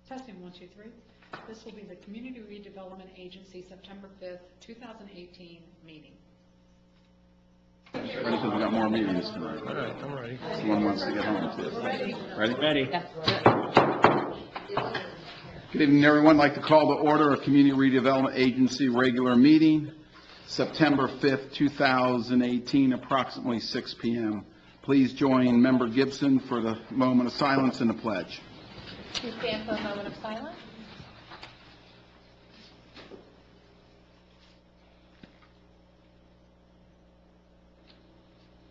Testing 1, 2, 3. This will be the Community Redevelopment Agency September 5th, 2018 meeting. Ready? Because we got more meetings tonight. All right, I'm ready. Someone wants to get home too. Ready? Ready? Ready. Good evening, everyone. I'd like to call to order a Community Redevelopment Agency regular meeting, September 5th, 2018, approximately 6 p.m. Please join Member Gibson for the moment of silence and the pledge. Please stand for a moment of silence.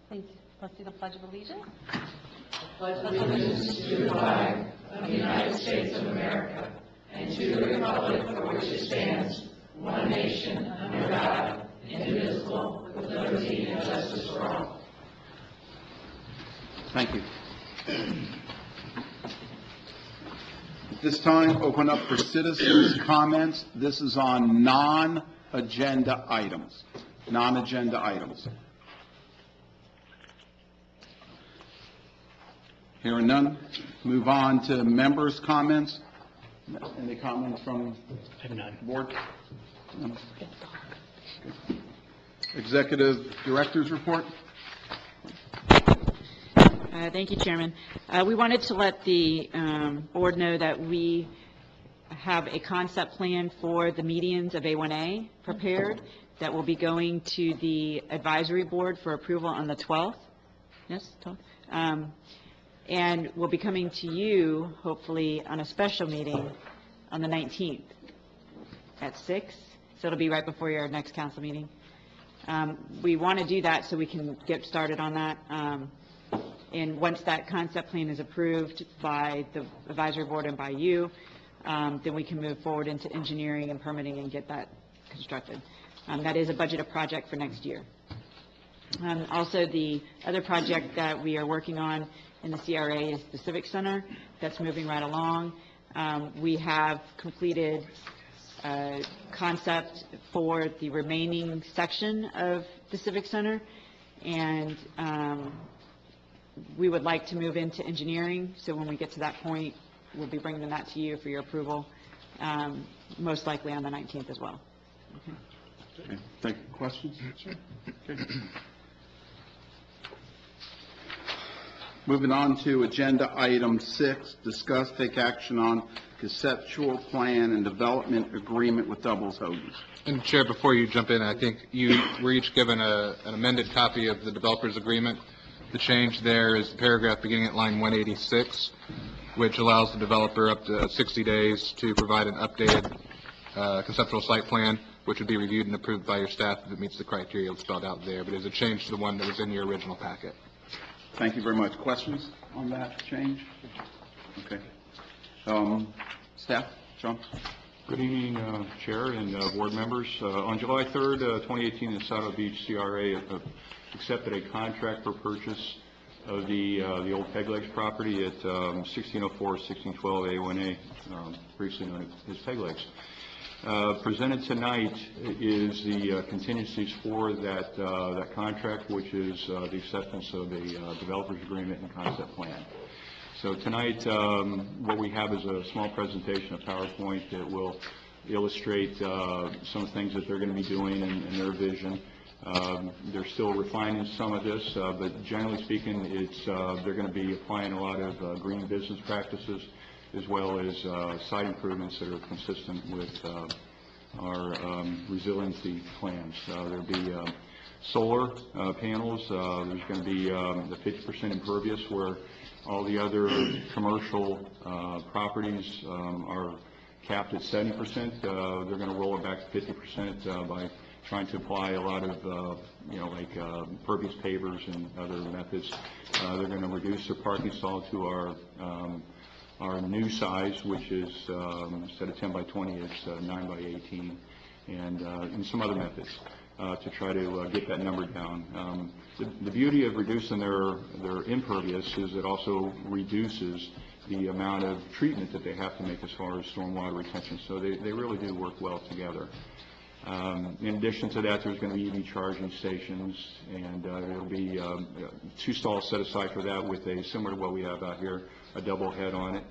Please, let's do the Pledge of Allegiance. Pledge allegiance to the flag of the United States of America and to the republic for which it stands, one nation, under God, indivisible, with liberty and justice for all. Thank you. At this time, open up for citizens' comments. This is on non-agenda items. Non-agenda items. Hearing none, move on to members' comments. Any comments from the board? No. Okay. Executive Director's report. Thank you, Chairman. We wanted to let the board know that we have a concept plan for the medians of A1A prepared that will be going to the advisory board for approval on the 12th. Yes, 12th. And will be coming to you, hopefully, on a special meeting on the 19th at 6. So it'll be right before your next council meeting. We want to do that so we can get started on that. And once that concept plan is approved by the advisory board and by you, then we can move forward into engineering and permitting and get that constructed. That is a budgeted project for next year. Also, the other project that we are working on in the CRA is the Civic Center. That's moving right along. We have completed concept for the remaining section of the Civic Center, and we would like to move into engineering. So when we get to that point, we'll be bringing that to you for your approval, most likely on the 19th as well. Okay. Thank you. Questions? Sure. Okay. Moving on to agenda item 6, discuss, take action on conceptual plan and development agreement with Doubles Hogan. And Chair, before you jump in, I think you were each given an amended copy of the developer's agreement. The change there is the paragraph beginning at line 186, which allows the developer up to 60 days to provide an updated conceptual site plan, which would be reviewed and approved by your staff if it meets the criteria spelled out there. But it's a change to the one that was in your original packet. Thank you very much. Questions on that change? Okay. Staff, John? Good evening, Chair and board members. On July 3rd, 2018, the Saddle Beach CRA accepted a contract for purchase of the old Peg Legs property at 1604, 1612 A1A, previously known as Peg Legs. Presented tonight is the contingencies for that contract, which is the acceptance of a developer's agreement and concept plan. So tonight, what we have is a small presentation, a PowerPoint that will illustrate some of the things that they're going to be doing and their vision. They're still refining some of this, but generally speaking, they're going to be applying a lot of green business practices, as well as site improvements that are consistent with our resiliency plans. There'll be solar panels. There's going to be the 50% impervious, where all the other commercial properties are capped at 70%. They're going to roll it back to 50% by trying to apply a lot of, like pervious pavers and other methods. They're going to reduce their parking stall to our new size, which is instead of 10 by 20, it's 9 by 18, and some other methods to try to get that number down. The beauty of reducing their impervious is it also reduces the amount of treatment that they have to make as far as stormwater retention. So they really do work well together. In addition to that, there's going to be EV charging stations, and there'll be 2 stalls set aside for that, with a similar to what we have out here, a double head on it.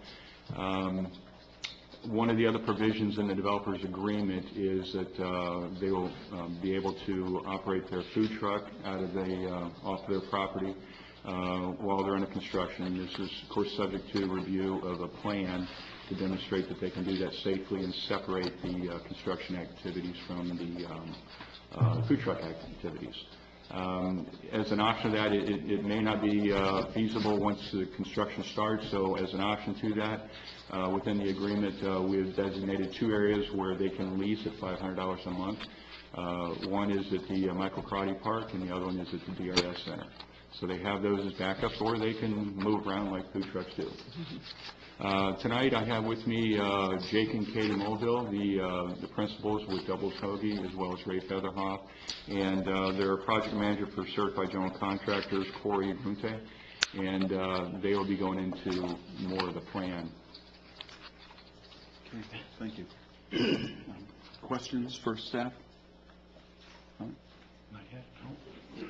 One of the other provisions in the developer's agreement is that they will be able to operate their food truck off their property while they're under construction. This is, of course, subject to review of a plan to demonstrate that they can do that safely and separate the construction activities from the food truck activities. As an option to that, it may not be feasible once the construction starts, so as an option to that, within the agreement, we have designated 2 areas where they can lease at $500 a month. One is at the Michael Crotty Park, and the other one is at the DRS Center. So they have those as backups, or they can move around like food trucks do. Tonight I have with me Jake and Katie Mulvill, the principals with Doubles Hoagie, as well as Ray Featherhoff, and their project manager for Certified General Contractors, Corey Brunte, and they will be going into more of the plan. Okay, thank you. Questions for staff? No? Not yet. No.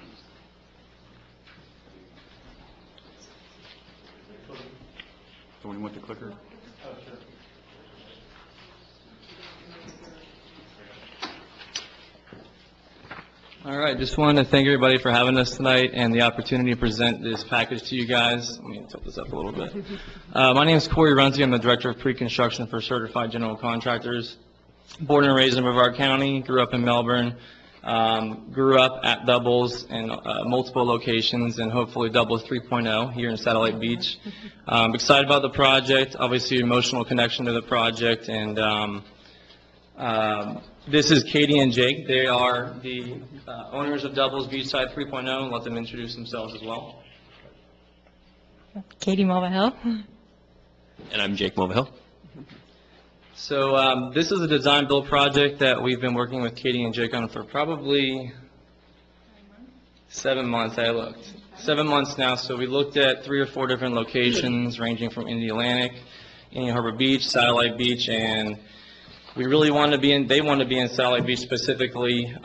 Someone want the clicker? All right, just wanted to thank everybody for having us tonight and the opportunity to present this package to you guys. Let me tilt this up a little bit. My name is Corey Runze. I'm the Director of Pre-Construction for Certified General Contractors. Born and raised in Brevard County, grew up in Melbourne, grew up at Doubles in multiple locations, and hopefully Doubles 3.0 here in Satellite Beach. Excited about the project, obviously emotional connection to the project, and this is Katie and Jake. They are the owners of Doubles Beachside 3.0, and let them introduce themselves as well. Katie Mulvihill. And I'm Jake Mulvihill. So this is a design build project that we've been working with Katie and Jake on for probably 7 months. 7 months now. So we looked at 3 or 4 different locations ranging from Indy Atlantic, Indian Harbor Beach, Satellite Beach, and we really wanted to be in, they wanted to be in Satellite Beach specifically,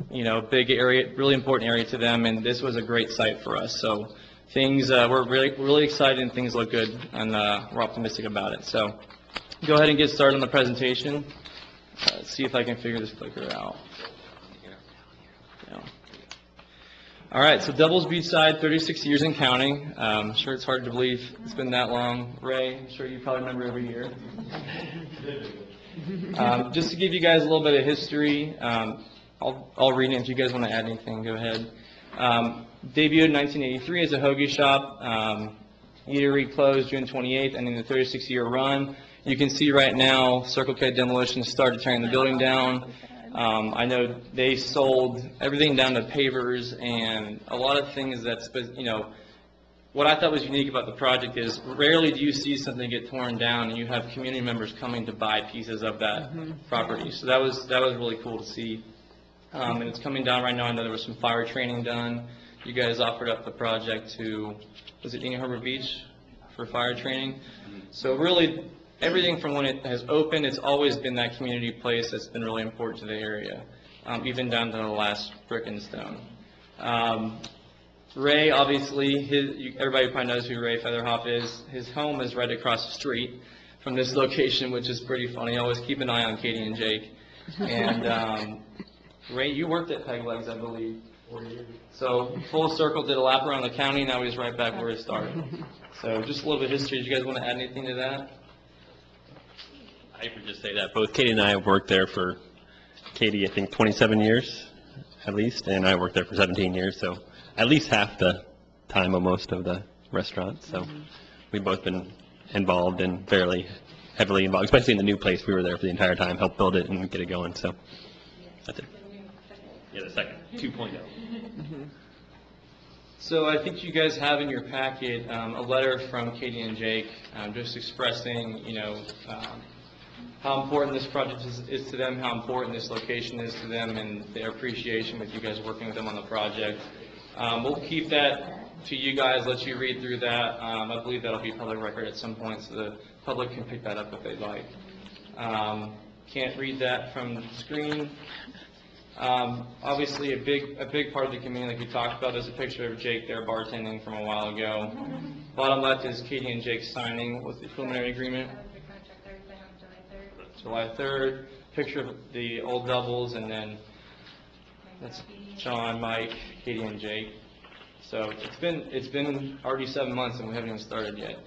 you know, big area, really important area to them, and this was a great site for us. So things, we're really excited and things look good, and we're optimistic about it. So go ahead and get started on the presentation. Let's see if I can figure this clicker out. Yeah. All right, so Doubles Beachside, 36 years and counting. I'm sure it's hard to believe it's been that long. Ray, I'm sure you probably remember every year. Just to give you guys a little bit of history, I'll read it. If you guys want to add anything, go ahead. Debuted in 1983 as a hoagie shop. Eatery closed June 28th, ending the 36-year run. You can see right now, Circle K Demolition started tearing the building down. I know they sold everything down to pavers and a lot of things that's, you know, what I thought was unique about the project is rarely do you see something get torn down and you have community members coming to buy pieces of that property. So that was really cool to see. And it's coming down right now. I know there was some fire training done. You guys offered up the project to, was it Indian Harbor Beach for fire training? So really, everything from when it has opened, it's always been that community place that's been really important to the area, even down to the last brick and stone. Ray, obviously, everybody probably knows who Ray Featherhoff is. His home is right across the street from this location, which is pretty funny. Always keep an eye on Katie and Jake. And Ray, you worked at Peg Legs, I believe. 4 years. So full circle, did a lap around the county, now he's right back where he started. So just a little bit of history. Do you guys want to add anything to that? I would just say that both Katie and I have worked there for, Katie, I think 27 years at least, and I worked there for 17 years, so at least half the time almost of the restaurant. So we've both been involved and fairly heavily involved, especially in the new place. We were there for the entire time, helped build it and get it going. So that's it. Yeah, the second, 2.0. So I think you guys have in your packet a letter from Katie and Jake just expressing, you know, how important this project is to them, how important this location is to them, and their appreciation with you guys working with them on the project. We'll keep that to you guys, let you read through that. I believe that'll be public record at some point, so the public can pick that up if they'd like. Can't read that from the screen. Obviously, a big part of the community, like we talked about, is a picture of Jake there bartending from a while ago. Bottom left is Katie and Jake signing with the preliminary agreement. July 3rd, picture of the old doubles, and then that's John, Mike, Katie, and Jake. So it's been already 7 months and we haven't even started yet.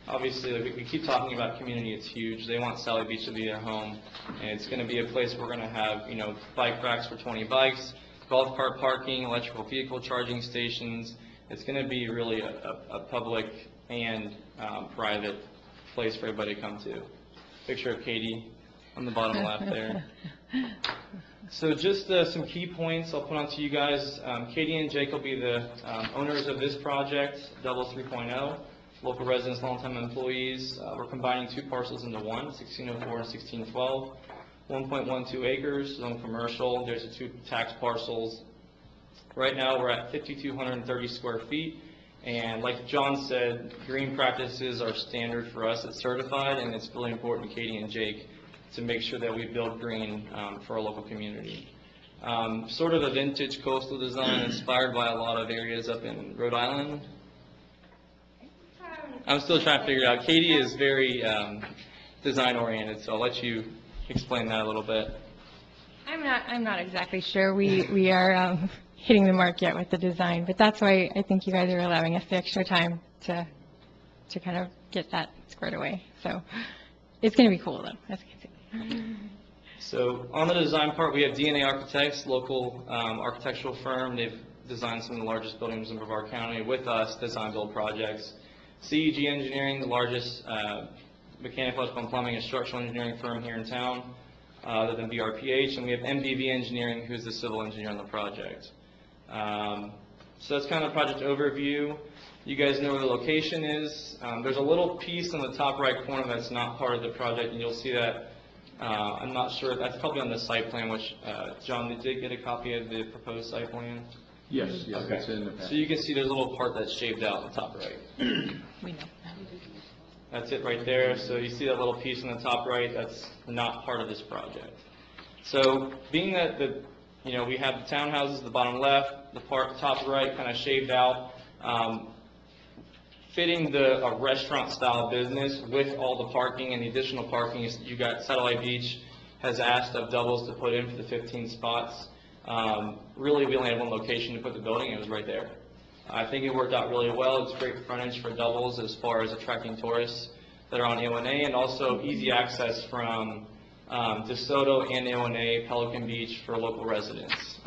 Obviously, like, we keep talking about community. It's huge. They want Sally Beach to be their home, and it's going to be a place we're going to have, you know, bike racks for 20 bikes, golf cart parking, electrical vehicle charging stations. It's going to be really a public and private place for everybody to come to. Picture of Katie on the bottom left there. So just some key points I'll put on to you guys. Katie and Jake will be the owners of this project, Doubles 3.0. Local residents, longtime employees. We're combining 2 parcels into one, 1604 and 1612. 1.12 acres, zone commercial. There's the 2 tax parcels. Right now we're at 5,230 square feet. And like John said, green practices are standard for us. It's certified, and it's really important to Katie and Jake to make sure that we build green for our local community. Sort of a vintage coastal design inspired by a lot of areas up in Rhode Island. I'm still trying to figure it out. Katie is very design oriented, so I'll let you explain that a little bit. I'm not exactly sure. We are hitting the mark yet with the design, but that's why I think you guys are allowing us the extra time to kind of get that squared away. So it's going to be cool, though. That's good. So on the design part, we have DNA Architects, local architectural firm. They've designed some of the largest buildings in Brevard County with us, design build projects. CEG Engineering, the largest mechanical, electrical, and plumbing and structural engineering firm here in town, other than BRPH. And we have MBV Engineering, who's the civil engineer on the project. So that's kind of the project overview. You guys know where the location is. There's a little piece in the top right corner that's not part of the project, and you'll see that. I'm not sure, that's probably on the site plan, which, John, did you get a copy of the proposed site plan? Yes, yes, Okay. it's in the packet. So you can see there's a little part that's shaved out in the top right. We know. That's it right there. So you see that little piece in the top right, that's not part of this project. So being that we have the townhouses at the bottom left, the part top right kind of shaved out, fitting a restaurant style business with all the parking and the additional parking is you got Satellite Beach has asked of Doubles to put in for the 15 spots. Really, we only had one location to put the building, and it was right there. I think it worked out really well. It's great frontage for Doubles as far as attracting tourists that are on A1A, and also easy access from DeSoto and A1A, Pelican Beach for local residents.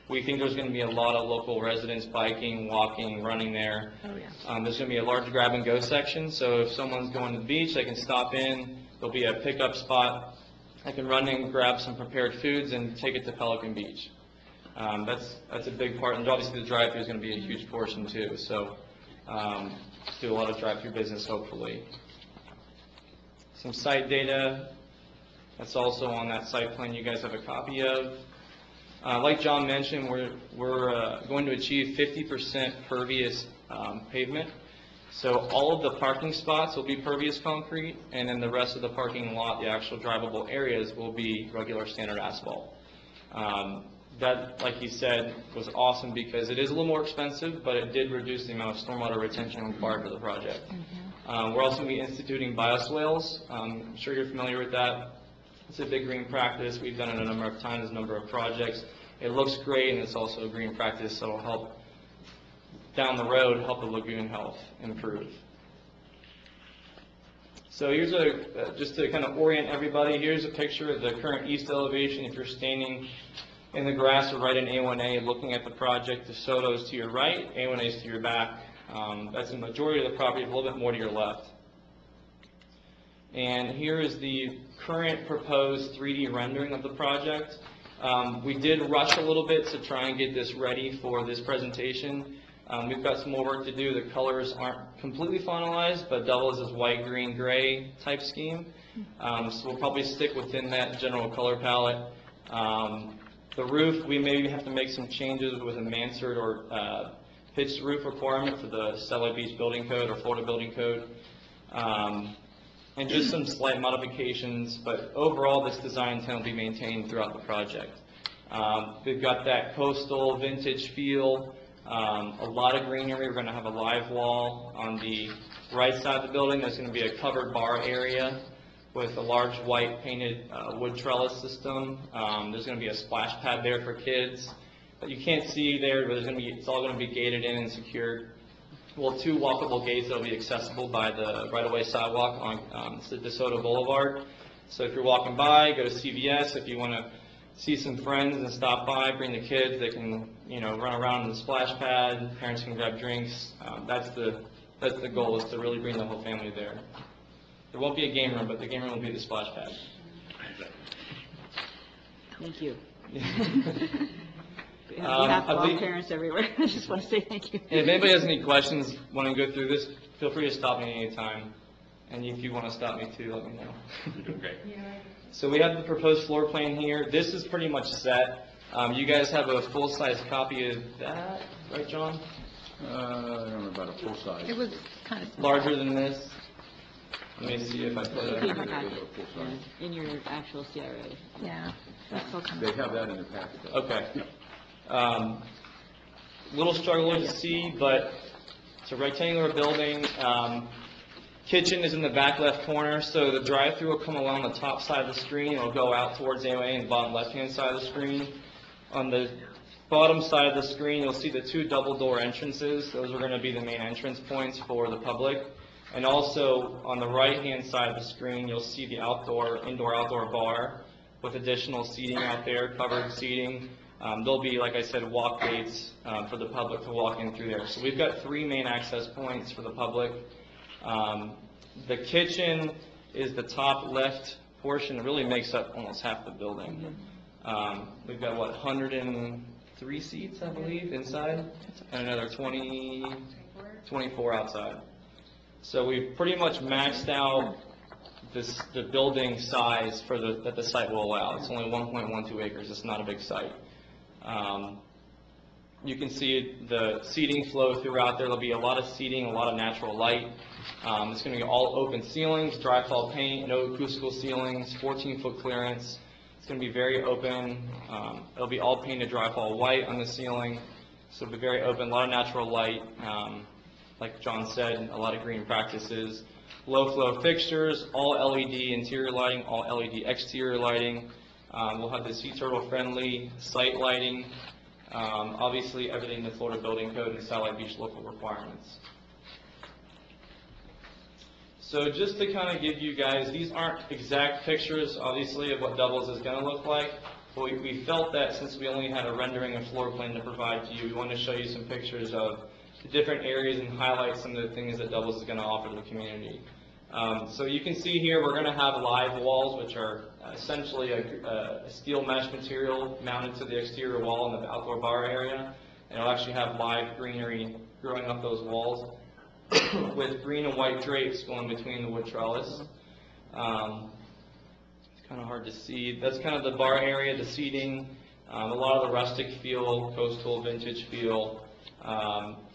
We think there's going to be a lot of local residents biking, walking, running there. Oh, yeah. There's going to be a large grab-and-go section, so if someone's going to the beach, they can stop in. There'll be a pickup spot. I can run in, grab some prepared foods, and take it to Pelican Beach. That's a big part, and obviously the drive-thru is going to be a huge portion too. So do a lot of drive-thru business, hopefully. Some site data. That's also on that site plan you guys have a copy of. Like John mentioned, we're going to achieve 50% pervious pavement. So all of the parking spots will be pervious concrete, and then the rest of the parking lot, the actual drivable areas, will be regular standard asphalt. That, like he said, was awesome because it is a little more expensive, but it did reduce the amount of stormwater retention required for the project. We're also going to be instituting bioswales. I'm sure you're familiar with that. It's a big green practice. We've done it a number of times, a number of projects. It looks great, and it's also a green practice, so it'll help down the road, help the lagoon health improve. So here's just to kind of orient everybody, here's a picture of the current east elevation. If you're standing in the grass or right in A1A looking at the project, DeSoto's to your right, A1A's to your back. That's the majority of the property, a little bit more to your left. And here is the current proposed 3D rendering of the project. We did rush a little bit to try and get this ready for this presentation. We've got some more work to do. The colors aren't completely finalized, but Doubles is white, green, gray type scheme. So we'll probably stick within that general color palette. The roof, we maybe have to make some changes with a mansard or pitched roof requirement for the Satellite Beach Building Code or Florida Building Code. And just some slight modifications, but overall this design intent will be maintained throughout the project. We've got that coastal vintage feel. A lot of greenery. We're going to have a live wall on the right side of the building. There's going to be a covered bar area with a large white painted wood trellis system. There's going to be a splash pad there for kids that you can't see there, but it's all going to be gated in and secured. Well, 2 walkable gates that will be accessible by the right-of-way sidewalk on DeSoto Boulevard. So if you're walking by, go to CVS. If you want to see some friends and stop by, bring the kids. They can, run around in the splash pad. Parents can grab drinks. That's the goal, is to really bring the whole family there. There won't be a game room, but the game room will be the splash pad. Thank you. We I have believe- parents everywhere. I just want to say thank you. If anybody has any questions, want to go through this, feel free to stop me anytime. And if you want to stop me too, let me know. You're doing great. So we have the proposed floor plan here. This is pretty much set. You guys have a full-size copy of that, right, John? I don't know about a full size. It was kind of. Larger than this? Let me see if I put In your it. packet, in your actual CRA. Yeah. That's still kind They of. have that in their packet. though. Okay. Little struggle to see, but it's a rectangular building. Kitchen is in the back left corner, so the drive-through will come along the top side of the screen. It'll go out towards the AOA and the bottom left-hand side of the screen. On the bottom side of the screen, you'll see the 2 double-door entrances. Those are going to be the main entrance points for the public. And also, on the right-hand side of the screen, you'll see the indoor-outdoor bar with additional seating out there, covered seating. There'll be, like I said, walk gates for the public to walk in through there. So we've got 3 main access points for the public. The kitchen is the top left portion. It really makes up almost half the building. We've got, 103 seats, I believe, inside, and another 24 outside. So we've pretty much maxed out the building size that the site will allow. It's only 1.12 acres. It's not a big site. You can see the seating flow throughout there. There'll be a lot of seating, a lot of natural light. It's going to be all open ceilings, dry fall paint, no acoustical ceilings, 14-foot clearance. It's going to be very open. It'll be all painted dry fall white on the ceiling, so it'll be very open, a lot of natural light. Like John said, a lot of green practices. Low flow fixtures, all LED interior lighting, all LED exterior lighting. We'll have the sea turtle friendly site lighting. Obviously, everything in the Florida Building Code and Satellite Beach local requirements. So just to kind of give you guys, these aren't exact pictures, obviously, of what doubles is going to look like, but we felt that since we only had a rendering and floor plan to provide to you, we wanted to show you some pictures of the different areas and highlight some of the things that doubles is going to offer to the community. So you can see here we're going to have live walls, which are essentially a steel mesh material mounted to the exterior wall in the outdoor bar area. And it'll actually have live greenery growing up those walls with green and white drapes going between the wood trellis. It's kind of hard to see. That's kind of the bar area, the seating, a lot of the rustic feel, coastal vintage feel.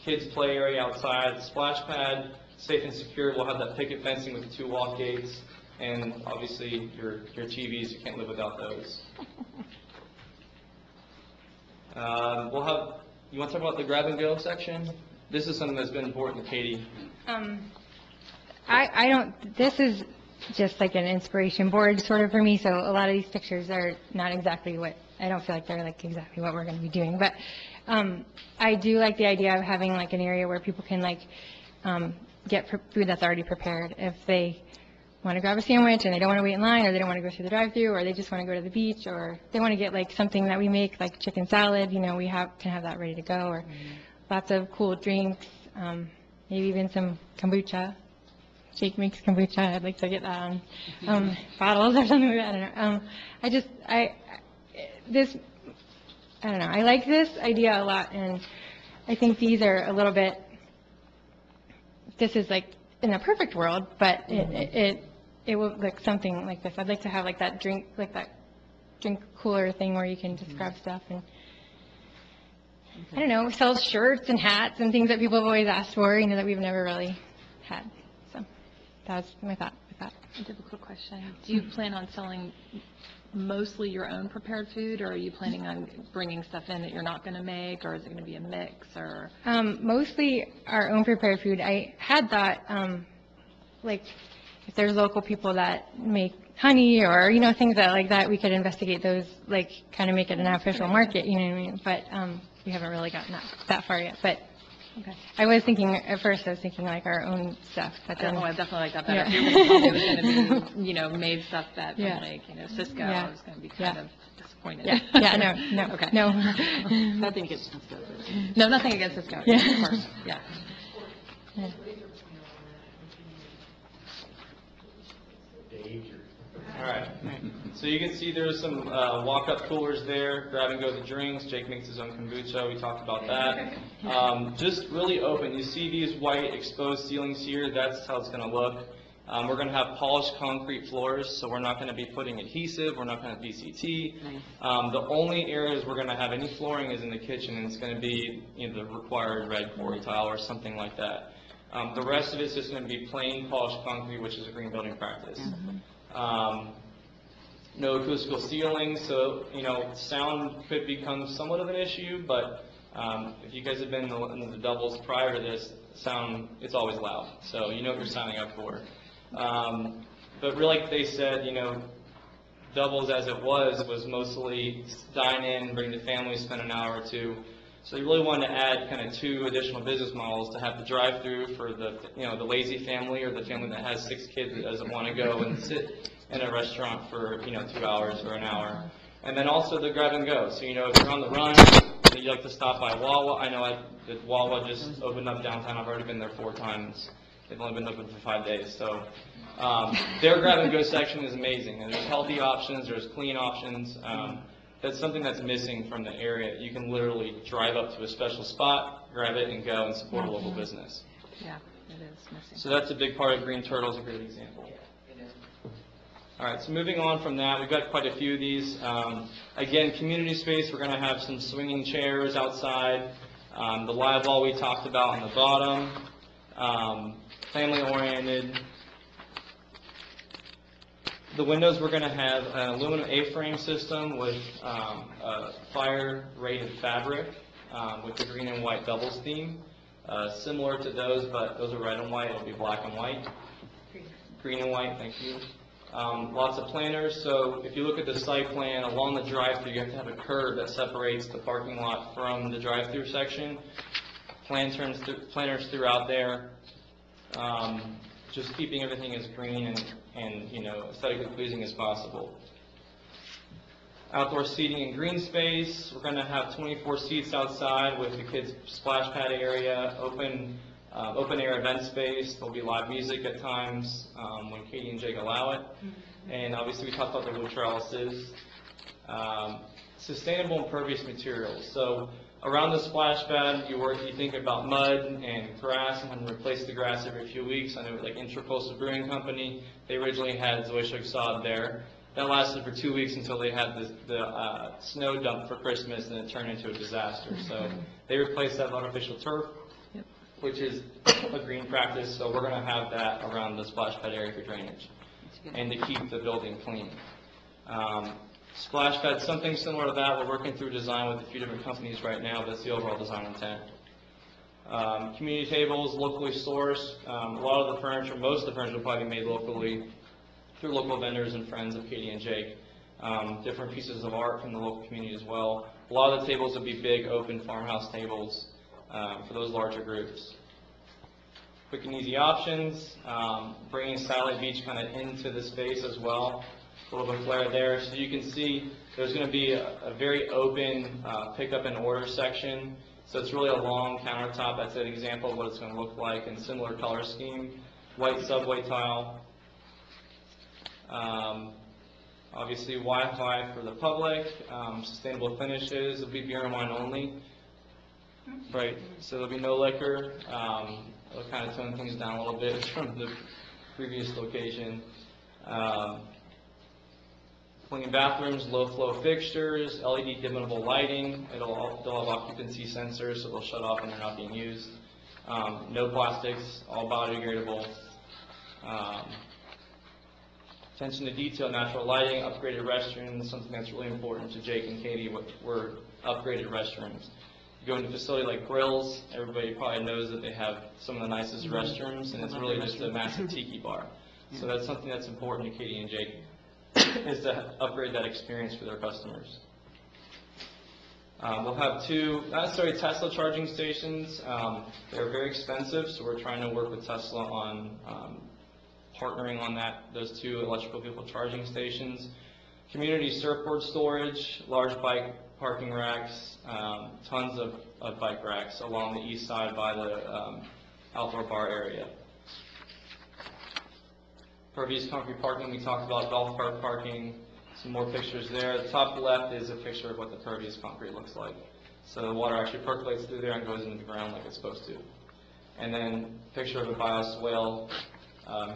Kids play area outside, splash pad, safe and secure. We'll have that picket fencing with the 2 walk gates, and obviously your TVs, you can't live without those. We'll have, you want to talk about the grab and go section? This is something that's been important to Katie. I don't, this is just like an inspiration board sort of for me, so a lot of these pictures are not exactly what, I don't feel like they're like exactly what we're going to be doing, but I do like the idea of having like an area where people can like get food that's already prepared. If they want to grab a sandwich and they don't want to wait in line, or they don't want to go through the drive-thru, or they just want to go to the beach, or they want to get like something that we make, like chicken salad, we can have that ready to go, or lots of cool drinks, maybe even some kombucha. Jake makes kombucha. I'd like to get that on bottles or something like that. I don't know. I like this idea a lot, and I think these are a little bit, this is like in a perfect world, but it will look something like this. I'd like to have like that drink cooler thing where you can just grab stuff, and I don't know, sell shirts and hats and things that people have always asked for, that we've never really had. So that's my thought with that. I have a quick question. Do you plan on selling mostly your own prepared food, or are you planning on bringing stuff in that you're not going to make, or is it going to be a mix, or? Mostly our own prepared food. I had thought, like, if there's local people that make honey or, you know, things that like that, we could investigate those, like, kind of make it an official market, you know what I mean? But we haven't really gotten that far yet. But Okay. I was thinking, at first I was thinking like our own stuff, but then. I definitely like that better. Yeah. If you were going to tell me it was going to be, you know, made stuff that from Yeah. like, you know, Cisco, Yeah. I was going to be kind of disappointed. No, Okay. no. Nothing against Cisco. No, nothing against Cisco. Yeah. Of course. Yeah. Yeah. All right. So you can see there's some walk-up coolers there, grab-and-go the drinks. Jake makes his own kombucha. We talked about that. Just really open. You see these white exposed ceilings here? That's how it's going to look. We're going to have polished concrete floors, so we're not going to be putting adhesive. We're not going to have VCT. Nice. The only areas we're going to have any flooring is in the kitchen, and it's going to be, you know, the required red quarry tile or something like that. The rest of it's just going to be plain polished concrete, which is a green building practice. No acoustical ceilings, so, you know, sound could become somewhat of an issue, but if you guys have been in the doubles prior to this, sound, it's always loud, so you know what you're signing up for. But really, like they said, you know, doubles as it was mostly dine in, bring the family, spend an hour or two. So they really wanted to add kind of 2 additional business models to have the drive-through for the, you know, the lazy family or the family that has 6 kids that doesn't want to go and sit in a restaurant for, you know, 2 hours or an hour. And then also the grab-and-go. So, you know, if you're on the run and you like to stop by Wawa, I know that Wawa just opened up downtown. I've already been there 4 times. They've only been open for 5 days. So their grab-and-go section is amazing. And there's healthy options. There's clean options. That's something that's missing from the area. You can literally drive up to a special spot, grab it, and go and support a local business. Yeah, it is missing. So that's a big part of Green Turtle is a great example. All right, so moving on from that, we've got quite a few of these. Again, community space, we're going to have some swinging chairs outside. The live wall we talked about on the bottom. Family-oriented. The windows, we're going to have an aluminum A-frame system with fire-rated fabric with the green and white doubles theme. Similar to those, but those are red and white. It'll be black and white. Green and white, thank you. Lots of planters. So if you look at the site plan, along the drive-through, you have to have a curb that separates the parking lot from the drive-through section. Planters throughout there. Just keeping everything as green and you know, aesthetically pleasing as possible. Outdoor seating and green space. We're going to have 24 seats outside with the kids' splash pad area, open air event space. There'll be live music at times when Katie and Jake allow it. And obviously we talked about the wood trellises. Sustainable impervious materials. So around the splash pad, you think about mud and grass and having to replace the grass every few weeks. I know like Intracoastal Brewing Company, they originally had zoysian sod there. That lasted for 2 weeks until they had the snow dump for Christmas, and it turned into a disaster. So they replaced that with artificial turf, which is a green practice. So we're going to have that around the splash pad area for drainage and to keep the building clean. Splash pad, something similar to that. We're working through design with a few different companies right now. That's the overall design intent. Community tables, locally sourced. A lot of the furniture, most of the furniture will probably be made locally through local vendors and friends of Katie and Jake. Different pieces of art from the local community as well. A lot of the tables will be big, open farmhouse tables for those larger groups. Quick and easy options. Bringing Satellite Beach kind of into the space as well. A little bit of flair there. So you can see there's going to be a very open pickup and order section. So it's really a long countertop. That's an example of what it's going to look like in similar color scheme. White subway tile. Obviously Wi-Fi for the public. Sustainable finishes. It'll be beer and wine only. Right. So there'll be no liquor. It'll kind of tone things down a little bit from the previous location. Clean bathrooms, low-flow fixtures, LED dimmable lighting. They'll have occupancy sensors, so they'll shut off when they're not being used. No plastics, all biodegradable. Attention to detail, natural lighting, upgraded restrooms, something that's really important to Jake and Katie were upgraded restrooms. You go into a facility like Grills, everybody probably knows that they have some of the nicest restrooms, and it's really just a massive tiki bar. So that's something that's important to Katie and Jake, is to upgrade that experience for their customers. We'll have two, not necessarily Tesla charging stations. They're very expensive, so we're trying to work with Tesla on partnering on those two electrical vehicle charging stations. Community surfboard storage, large bike parking racks, tons of bike racks along the east side by the outdoor bar area. Pervious concrete parking, we talked about golf cart parking, some more pictures there. The top left is a picture of what the pervious concrete looks like. So the water actually percolates through there and goes into the ground like it's supposed to. And then picture of a bioswale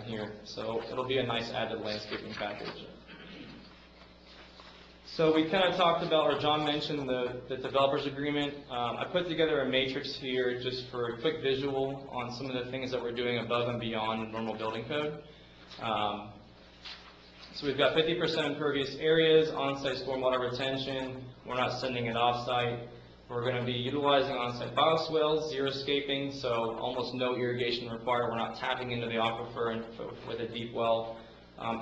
here. So it'll be a nice added landscaping package. So we kind of talked about, or John mentioned the developers agreement. I put together a matrix here just for a quick visual on some of the things that we're doing above and beyond normal building code. So we've got 50% impervious areas, on-site stormwater retention. We're not sending it off-site. We're going to be utilizing on-site bioswales, zero scaping, so almost no irrigation required. We're not tapping into the aquifer with a deep well.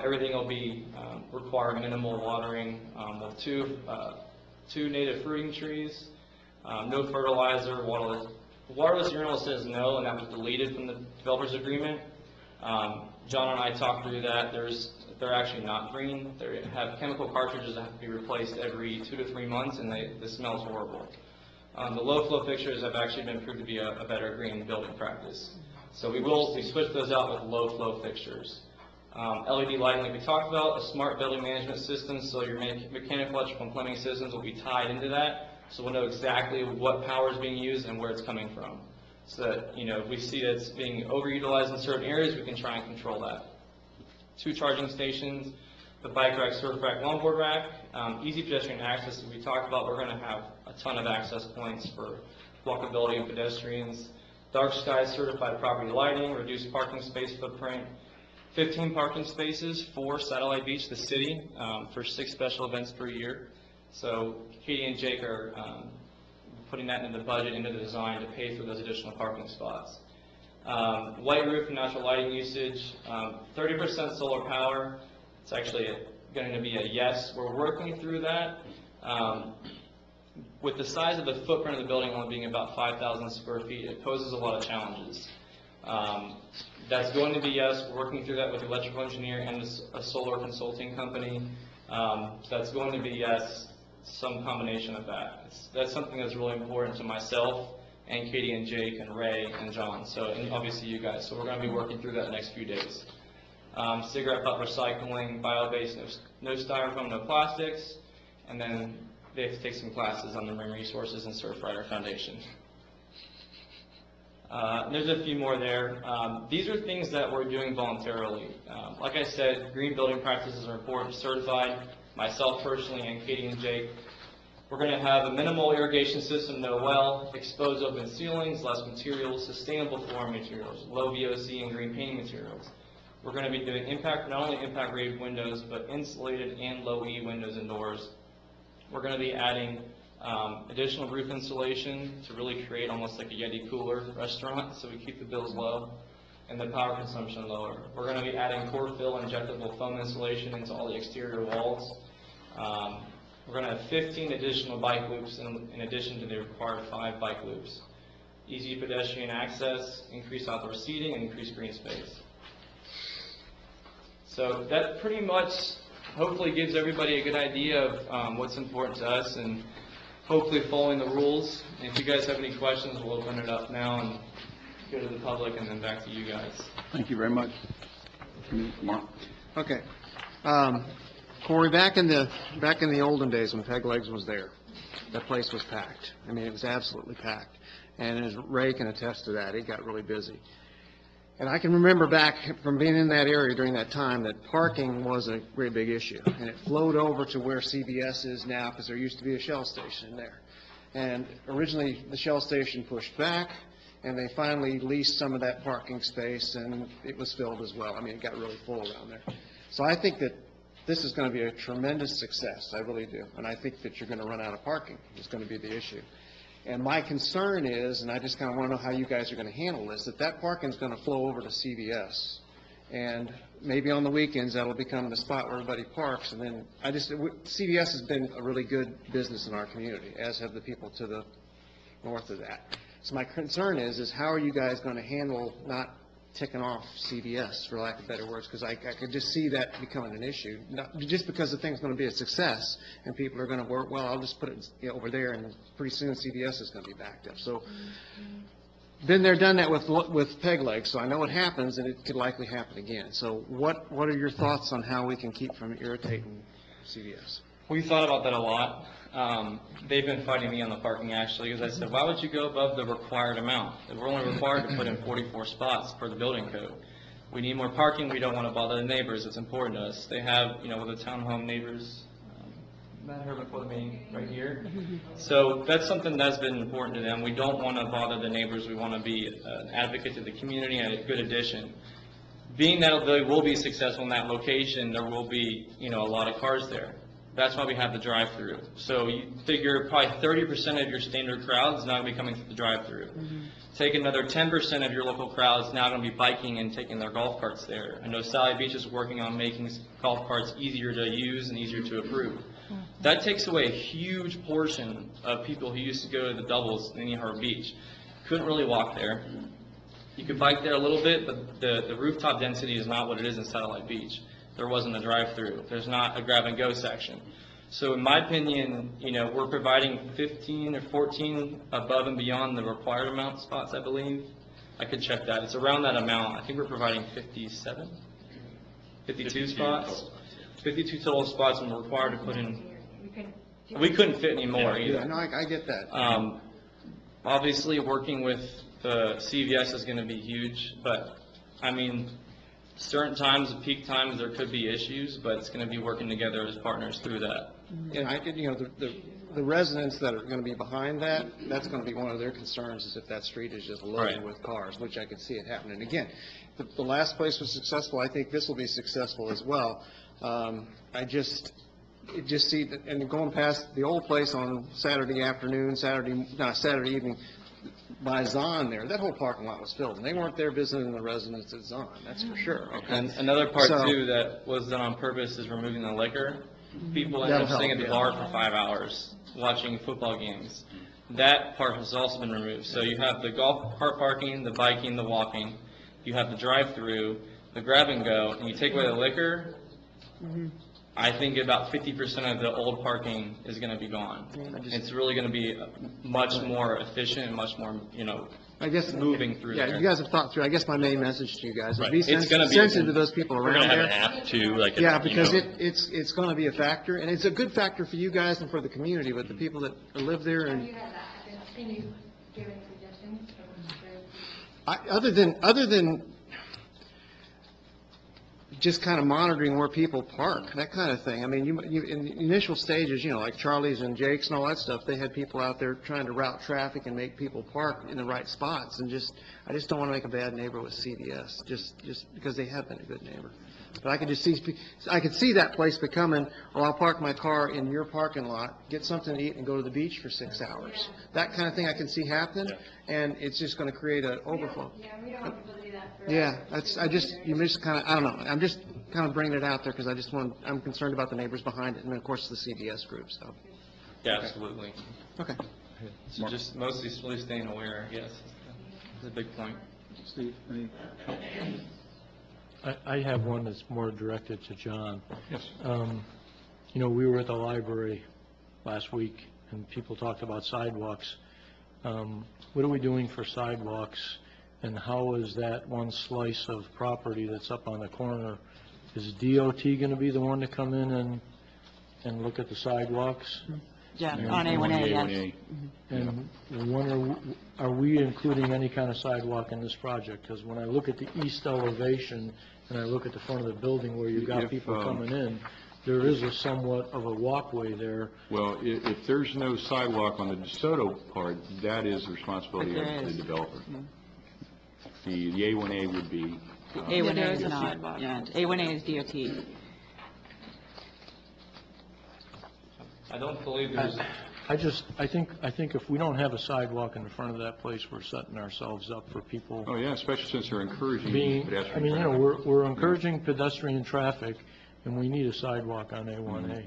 Everything will be require minimal watering. We'll have two native fruiting trees, no fertilizer, waterless urinal says no, and that was deleted from the developers agreement. John and I talked through that. They're actually not green. They have chemical cartridges that have to be replaced every 2 to 3 months, and the smell's horrible. The low flow fixtures have actually been proved to be a better green building practice. So we switched those out with low flow fixtures. LED lighting, like we talked about, a smart building management system, so your mechanical, electrical, and plumbing systems will be tied into that, so we'll know exactly what power is being used and where it's coming from. So that, if we see that it's being overutilized in certain areas, we can try and control that. 2 charging stations, the bike rack, surf rack, longboard rack, easy pedestrian access. As we talked about, we're going to have a ton of access points for walkability and pedestrians. Dark sky certified property lighting, reduced parking space footprint, 15 parking spaces for Satellite Beach, the city, for 6 special events per year. So Katie and Jake are putting that into the budget, into the design to pay for those additional parking spots. White roof and natural lighting usage, 30% solar power. It's actually going to be a yes. We're working through that. With the size of the footprint of the building only being about 5,000 square feet, it poses a lot of challenges. That's going to be yes. We're working through that with the electrical engineer and a solar consulting company. That's going to be yes, some combination of that. That's something that's really important to myself and Katie and Jake and Ray and John, and obviously you guys. So we're going to be working through that the next few days. Cigarette butt recycling, bio-based, no styrofoam, no plastics, and then they have to take some classes on the Marine Resources and Surfrider Foundation. There's a few more there. These are things that we're doing voluntarily. Like I said, green building practices are important, certified. Myself personally and Katie and Jake. We're going to have a minimal irrigation system, no well, exposed open ceilings, less materials, sustainable flooring materials, low VOC and green painting materials. We're going to be doing not only impact rated windows, but insulated and low E windows and doors. We're going to be adding additional roof insulation to really create almost like a Yeti cooler restaurant, so we keep the bills low and the power consumption lower. We're going to be adding core fill injectable foam insulation into all the exterior walls. We're going to have 15 additional bike loops in addition to the required 5 bike loops. Easy pedestrian access, increased outdoor seating, and increased green space. So that pretty much hopefully gives everybody a good idea of what's important to us and hopefully following the rules. And if you guys have any questions, we'll open it up now and go to the public and then back to you guys. Thank you very much. Mark. Okay. Corey, back in the olden days when Peg Legs was there, that place was packed. I mean, it was absolutely packed. And as Ray can attest to that, it got really busy. And I can remember back from being in that area during that time that parking was a very big issue. And it flowed over to where CVS is now because there used to be a Shell station there. And originally the Shell station pushed back, and they finally leased some of that parking space, and it was filled as well. I mean, it got really full around there. So I think that this is going to be a tremendous success, I really do. And I think that you're going to run out of parking is going to be the issue. And my concern is, and I just kind of want to know how you guys are going to handle this, that parking is going to flow over to CVS. And maybe on the weekends, that'll become the spot where everybody parks. And then CVS has been a really good business in our community, as have the people to the north of that. So my concern is how are you guys going to handle not ticking off CVS, for lack of better words, because I could just see that becoming an issue, not just because the thing's going to be a success and people are going to work, well, I'll just put it over there, and pretty soon CVS is going to be backed up. So been there, done that with peg legs, so I know what happens, and it could likely happen again. So what are your thoughts on how we can keep from irritating CVS? We thought about that a lot. They've been fighting me on the parking, actually, because I said, why would you go above the required amount? We're only required to put in 44 spots per the building code. We need more parking. We don't want to bother the neighbors. It's important to us. They have, with the townhome neighbors, met her before the meeting right here. So that's something that's been important to them. We don't want to bother the neighbors. We want to be an advocate to the community and a good addition. Being that they will be successful in that location, there will be, a lot of cars there. That's why we have the drive-through. So you figure probably 30% of your standard crowd is now going to be coming through the drive-through. Take another 10% of your local crowd is now going to be biking and taking their golf carts there. I know Sally Beach is working on making golf carts easier to use and easier to approve. That takes away a huge portion of people who used to go to the doubles in Indian Harbor Beach. Couldn't really walk there. You could bike there a little bit, but the rooftop density is not what it is in Satellite Beach. There wasn't a drive-through. There's not a grab-and-go section. So in my opinion, we're providing 15 or 14 above and beyond the required amount spots, I believe. I could check that. It's around that amount. I think we're providing 57, 52 spots. 52 total spots, and we're required to put in. We couldn't fit any more either. Yeah, no, I get that. Obviously, working with the CVS is going to be huge, but certain times, peak times, there could be issues, but it's going to be working together as partners through that. And the residents that are going to be behind that, that's going to be one of their concerns, is if that street is just loaded with cars, which I could see it happening. Again, the last place was successful. I think this will be successful as well. I just see that, and going past the old place on Saturday evening, by Zahn there, that whole parking lot was filled, and they weren't there visiting the residents at Zahn, that's for sure. Okay? And another part, too, that was done on purpose is removing the liquor. People end up staying at the bar for 5 hours watching football games. That part has also been removed. So you have the golf cart parking, the biking, the walking. You have the drive-through, the grab-and-go, and you take away the liquor, I think about 50% of the old parking is going to be gone. It's really going to be much more efficient and much more, I guess moving through there. You guys have thought through. I guess my main message to you guys is be It's gonna be sensitive to those people We're around going to there. have an app too, like. Because it's going to be a factor, and it's a good factor for you guys and for the community, but the people that live there and. Can you give any suggestions? Other than just kind of monitoring where people park, that kind of thing. I mean, you in the initial stages, like Charlie's and Jake's and all that stuff, they had people out there trying to route traffic and make people park in the right spots, and I just don't want to make a bad neighbor with CVS, just because they have been a good neighbor. But I could see that place becoming, I'll park my car in your parking lot, get something to eat, and go to the beach for 6 hours. That kind of thing I can see happening, and it's just going to create an overflow. We don't want people to do that. Yeah, you just kind of, I don't know, I'm just kind of bringing it out there because I'm concerned about the neighbors behind it, and of course the CVS group, so. Yeah, absolutely. Okay. So just mostly staying aware, I guess, is a big point. Steve, any? I have one that's more directed to John. Yes. We were at the library last week, and people talked about sidewalks. What are we doing for sidewalks, and how is that one slice of property that's up on the corner? Is DOT going to be the one to come in and look at the sidewalks? Yeah, on A1A, yes. And when are we including any kind of sidewalk in this project? Because when I look at the east elevation and I look at the front of the building where you've got people coming in, there is a somewhat of a walkway there. Well, if there's no sidewalk on the DeSoto part, that is the responsibility of the developer. The A1A would be, A1A there is is a not, sidewalk. yeah, A1A is DOT. I don't believe there's, I think if we don't have a sidewalk in the front of that place, we're setting ourselves up for people oh, yeah, especially since they're encouraging being, pedestrian I mean, you know, traffic. we're encouraging pedestrian traffic, and we need a sidewalk on A1A.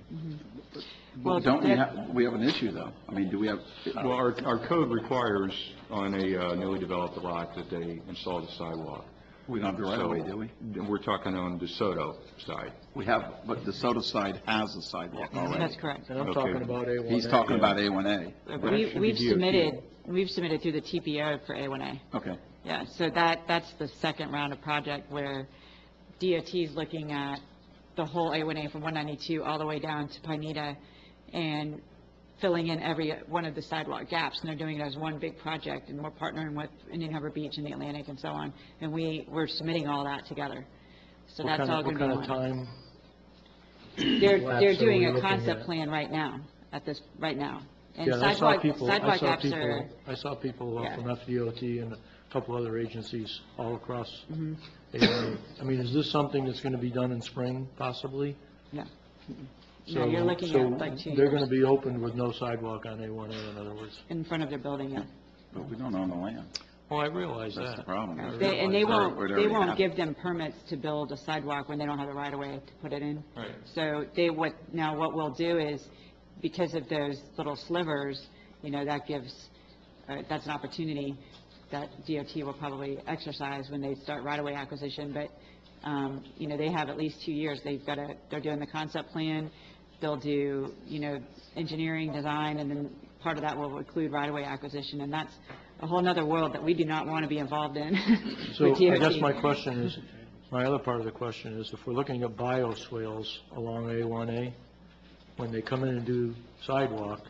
Well, Don't we that- have, we have an issue, though? I mean, do we have, Well, our code requires on a newly developed lot that they install the sidewalk. we don't have the right of way, do we? We're talking on DeSoto side. We have, but the Soto side has a sidewalk already. That's correct. And I'm Okay. talking about A1A. He's talking about A1A. We've DOT. submitted through the TPO for A1A. Okay. Yeah, so that's the second round of project where DOT is looking at the whole A1A from 192 all the way down to Pineda and filling in every one of the sidewalk gaps, and they're doing it as one big project, and we're partnering with Indian Harbor Beach and the Atlantic and so on, and we're submitting all that together. So What that's kind all of- going to be What kind of one. time? They're lapse are doing we a looking concept at? plan right now, right now. And Yeah, I saw people, sidewalk gaps are, I saw people Yeah. from FDOT and a couple other agencies all across mhm, A1A. I mean, is this something that's going to be done in spring, possibly? yeah. So No, you're looking so at like 2 they're years going to be opened with no sidewalk on A1A, in other words? in front of their building, yeah. But we don't own the land. Well, I realize That's the that. problem. And they Or they already won't have give them permits to build a sidewalk when they don't have the right of way to put it in. right. So what we'll do is, because of those little slivers, you know, that gives, that's an opportunity that DOT will probably exercise when they start right-of-way acquisition, but, you know, they have at least 2 years. They're doing the concept plan, they'll do, you know, engineering, design, and then part of that will include right-of-way acquisition, and that's a whole nother world that we do not want to be involved in So with I DOT. guess my question is, my other part of the question is, if we're looking at bioswales along A1A, when they come in and do sidewalk,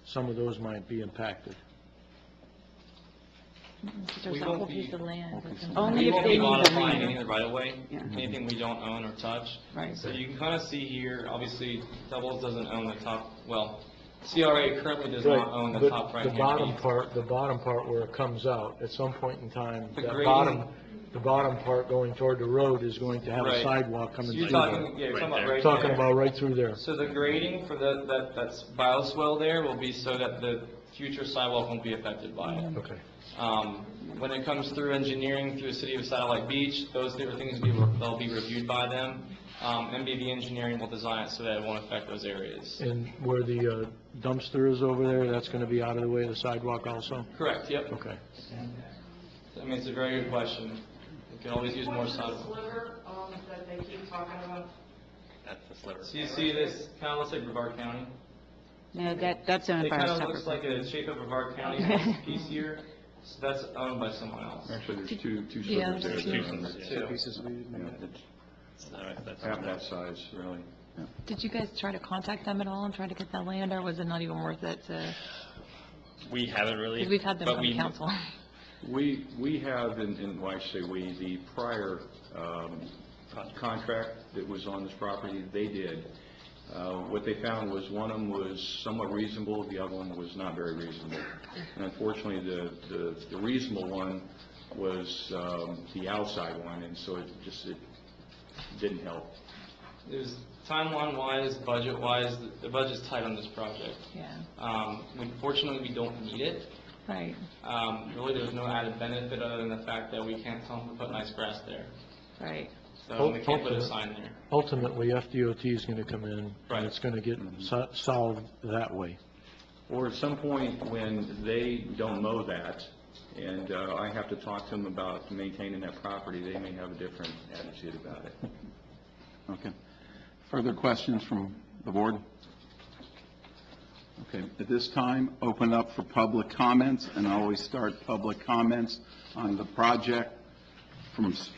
some of those might be impacted. There's We a won't whole be- piece of land. that's in Only We if won't they be need the modifying land. any of the right of way, Yeah. anything we don't own or touch. Right. So you can kind of see here, obviously, Doubles doesn't own the top, well, CRA currently does not own the But top right-hand the bottom part where it comes out, at some point in time, The that grading- the bottom part going toward the road is going to have a Right. sidewalk coming So through you're there. talking, yeah, you're talking about right Talking there. about right through there. So the grading for that's bioswale there will be so that the future sidewalk won't be affected by it. Okay. When it comes through engineering through the city of Satellite Beach, those different things they'll be reviewed by them. MBV engineering will design it so that it won't affect those areas. And where the dumpster is over there, that's going to be out of the way of the sidewalk also? Correct, yep. Okay. I mean, it's a very good question. You can always use more sidewalk. sliver that they keep talking about? That's the sliver. So you see this kind of looks like Brevard County. No, that's owned It by kind a of separate. looks like a shape of Brevard County this piece here. So that's owned by someone else. Actually, there's two Yeah, slivers there. there's two slivers, yeah. Two. Pieces we didn't know. All right, that's- Half that size, really. Did you guys try to contact them at all and try to get that land, or was it not even worth it to, We haven't really. because we've had them but come to council. We have, and well, I say we, the prior contract that was on this property, they did. What they found was one of them was somewhat reasonable, the other one was not very reasonable. And unfortunately, the reasonable one was the outside one, and so it didn't help. There's timeline-wise, budget-wise, the budget's tight on this project. Yeah, Unfortunately, we don't need it. right, Really, there's no added benefit other than the fact that we can't tell them to put nice grass there. right. So we can't put a sign there. Ultimately, FDOT is going to come in, Right. and it's going to get solved that way. Or at some point when they don't mow that, and I have to talk to them about maintaining that property, they may have a different attitude about it. Okay. Further questions from the board? Okay, at this time, open up for public comments, and I always start public comments on the project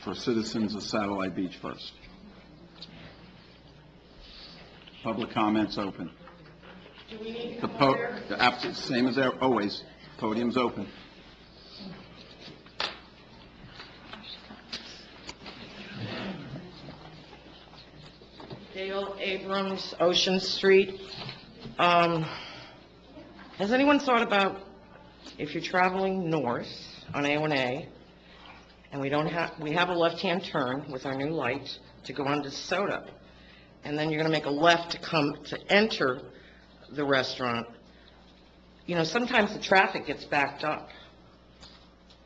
for citizens of Satellite Beach first. Public comments open. Do we need to The come up there? absolute same as always, podium's open. Dale Abrams, Ocean Street. Has anyone thought about, if you're traveling north on A1A, and we have a left-hand turn with our new light to go on to DeSoto. And then you're going to make a left to enter the restaurant. You know, sometimes the traffic gets backed up. Do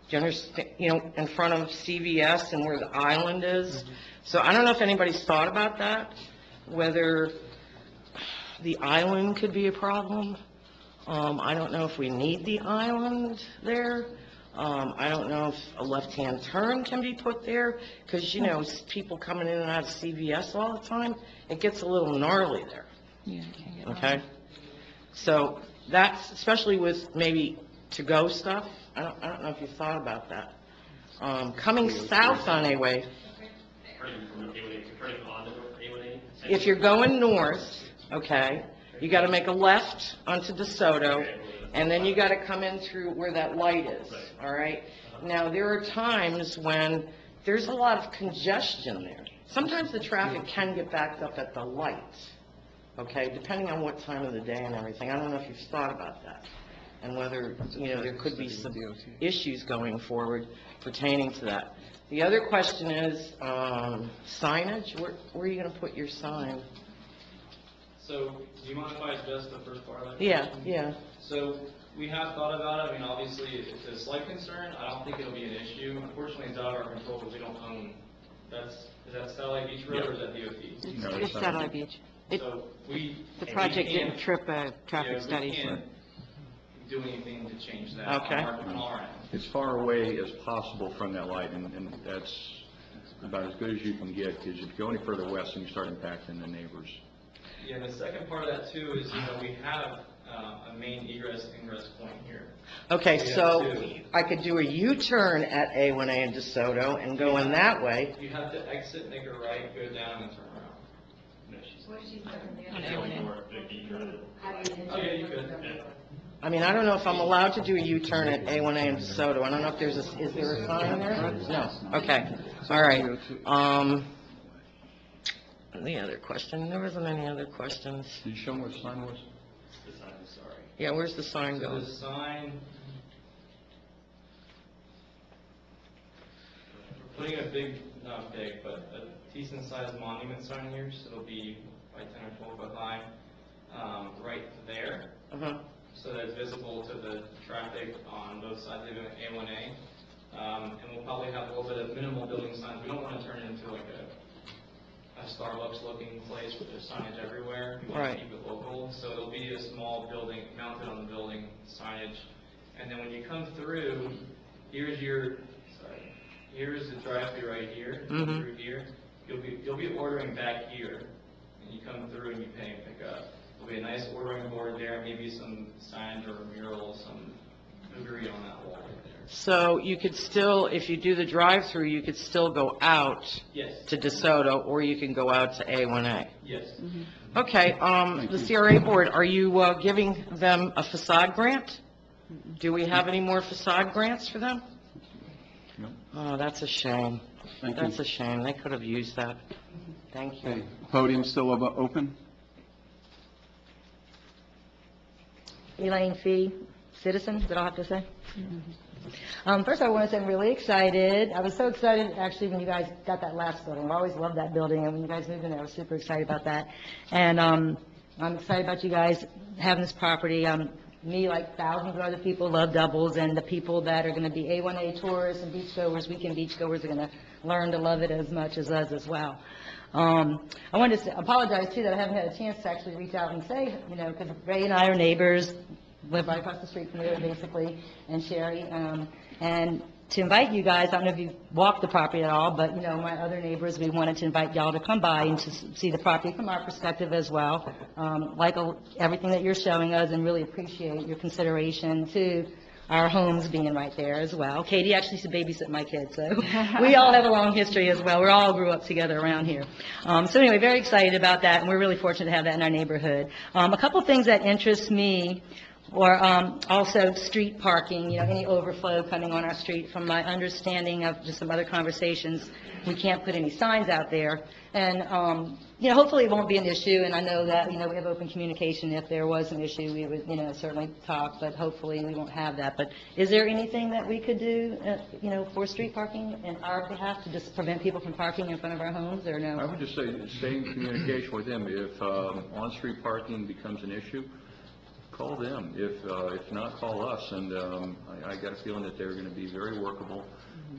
you understand? You know, in front of CVS and where the island is. So I don't know if anybody's thought about that, whether the island could be a problem. I don't know if we need the island there. I don't know if a left-hand turn can be put there, because, you know, people coming in and out of CVS all the time, it gets a little gnarly there. Yeah, I can't get Okay? So that's, especially with maybe to-go stuff, I don't know if you've thought about that. Coming south on A-Way, if you're going north, okay, you got to make a left onto DeSoto, and then you got to come in through where that light is, all right? Now, there are times when there's a lot of congestion there. Sometimes the traffic can get backed up at the light, okay, depending on what time of the day and everything. I don't know if you've thought about that, and whether, you know, there could be some issues going forward pertaining to that. The other question is signage. Where are you going to put your sign? So, do you mind if I address the first part of that? Yeah, yeah. So, we have thought about it. I mean, obviously, it's a slight concern. I don't think it'll be an issue. Unfortunately, it's out of our control because we don't own, is that Satellite Beach Road or is that DOT? It's Satellite Beach. So, The project didn't trip a traffic study. We can't do anything to change that Okay. on our end. As far away as possible from that light, and that's about as good as you can get, because if you go any further west, then you start impacting the neighbors. Yeah, the second part of that too is, you know, we have a main egress ingress point here. Okay, We have so two. I could do a U-turn at A1A in DeSoto and go in that way. You have to exit, make a right, go down, and turn around. On A1A. Oh, yeah, you could. I mean, I don't know if I'm allowed to do a U-turn at A1A in DeSoto. I don't know if is there a sign there? No, okay, all right. The other question, there wasn't any other questions. Did you show them where the sign was? The sign, sorry. Yeah, where's the sign So going? the sign, we're putting a big, not big, but a decent sized monument sign here, so it'll be like 10 or 12 foot high, right there. Uh-huh. So that it's visible to the traffic on both sides of A1A. And we'll probably have a little bit of minimal building signs. We don't want to turn it into like a Starbucks looking place with there's signage everywhere. We want Right. to keep it local. So it'll be a small building mounted on the building signage. And then when you come through, here's the drive-through right here. Come Mhm. through here. You'll be ordering back here. And you come through and you pay and pick up. There'll be a nice ordering board there, maybe some signage or a mural, some foolery on that wall right there. So you could still, if you do the drive-through, you could still go out Yes, to DeSoto, or you can go out to A1A. yes. Okay, the CRA board, are you giving them a facade grant? Do we have any more facade grants for them? No. Oh, that's a shame. Thank you. That's a shame. They could have used that. Thank you. Okay, podium still open? Elaine Fee, citizen, is that all I have to say? First, I want to say I'm really excited. I was so excited, actually, when you guys got that last building. I always loved that building, and when you guys moved in there, I was super excited about that. And I'm excited about you guys having this property. Me, like thousands of other people, love doubles, and the people that are going to be A1A tourists and beachgoers, weekend beachgoers, are going to learn to love it as much as us as well. I wanted to apologize, too, that I haven't had a chance to actually reach out and say, you know, because Ray and I are neighbors, live right across the street from here, basically, and Sherry, and to invite you guys, I don't know if you've walked the property at all, but, you know, my other neighbors, we wanted to invite y'all to come by and to see the property from our perspective as well, like everything that you're showing us, and really appreciate your consideration to our homes being right there as well. Katie actually used to babysit my kids, so we all have a long history as well. We all grew up together around here. So anyway, very excited about that, and we're really fortunate to have that in our neighborhood. A couple things that interest me Or also street parking, any overflow coming on our street. From my understanding of just some other conversations, we can't put any signs out there. And, hopefully it won't be an issue, and I know that, we have open communication. If there was an issue, we would, certainly talk, but hopefully we won't have that. But is there anything that we could do, for street parking in our behalf to just prevent people from parking in front of our homes, or no? I would just say, stay in communication with them. If on-street parking becomes an issue, call them. If not, call us. And I got a feeling that they're going to be very workable